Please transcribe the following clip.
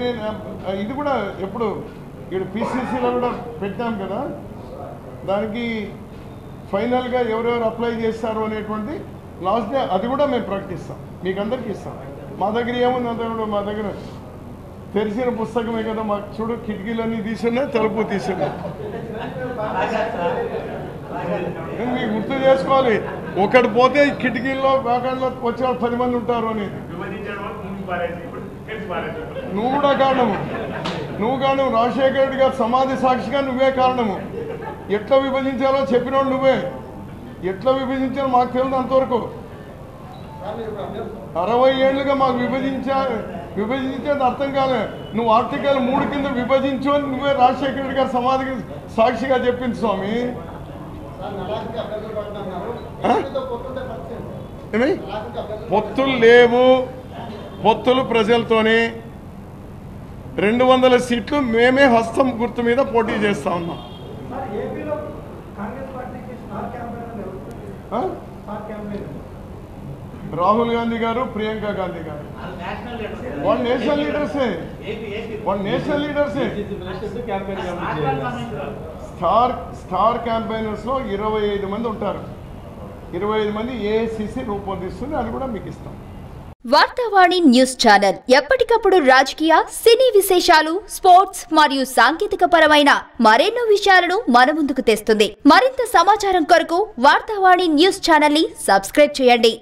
నేను ఇది కూడా ఎప్పుడు ఇక్కడ పిసిసిలో కూడా పెట్టాం కదా, దానికి ఫైనల్గా ఎవరెవరు అప్లై చేస్తారు అనేటువంటి లాస్ట్ డే అది కూడా మేము ప్రకటిస్తాం, మీకు అందరికీ ఇస్తాం. మా దగ్గర ఏముంది అంతా కూడా మా దగ్గర తెరిచిన పుస్తకమే కదా, మాకు చూడు కిటికీలన్నీ తీసున్నాయి, తలుపు తీసున్నాయి. మీకు గుర్తు చేసుకోవాలి, ఒకటి పోతే కిటికీల్లో బ్యాకాండ్లో వచ్చే 10 మంది ఉంటారు అని. నువ్వు కూడా కారణము, రాజశేఖర రెడ్డి గారు సమాధి సాక్షిగా నువ్వే కారణము. ఎట్లా విభజించాలో చెప్పినోడు నువ్వే, ఎట్లా విభజించాలో మాకు తెలియదు అంతవరకు. 60 ఏళ్ళుగా మాకు విభజించేది అర్థం కాలే. నువ్వు ఆర్టికల్ 3 కింద విభజించు అని నువ్వే రాజశేఖర రెడ్డి గారు సమాధికి సాక్షిగా చెప్పింది స్వామి. పొత్తులు లేవు, పొత్తులు ప్రజలతోనే. 200 సీట్లు మేమే హస్తం గుర్తు మీద పోటీ చేస్తా ఉన్నాం. రాహుల్ గాంధీ గారు, ప్రియాంక గాంధీ గారు వాళ్ళు నేషనల్ లీడర్సే. స్టార్ క్యాంపెయినర్స్ లో 25 మంది ఉంటారు. 25 మంది ఏఐసిసి రూపొందిస్తుంది, అది కూడా మీకు ఇస్తాం. వార్తావాణి న్యూస్ ఛానల్ ఎప్పటికప్పుడు రాజకీయ, సినీ విశేషాలు, స్పోర్ట్స్ మరియు సాంకేతిక పరమైన మరెన్నో విషయాలను మన ముందుకు తెస్తుంది. మరింత సమాచారం కొరకు వార్తావాణి న్యూస్ ఛానల్ ని సబ్స్క్రైబ్ చేయండి.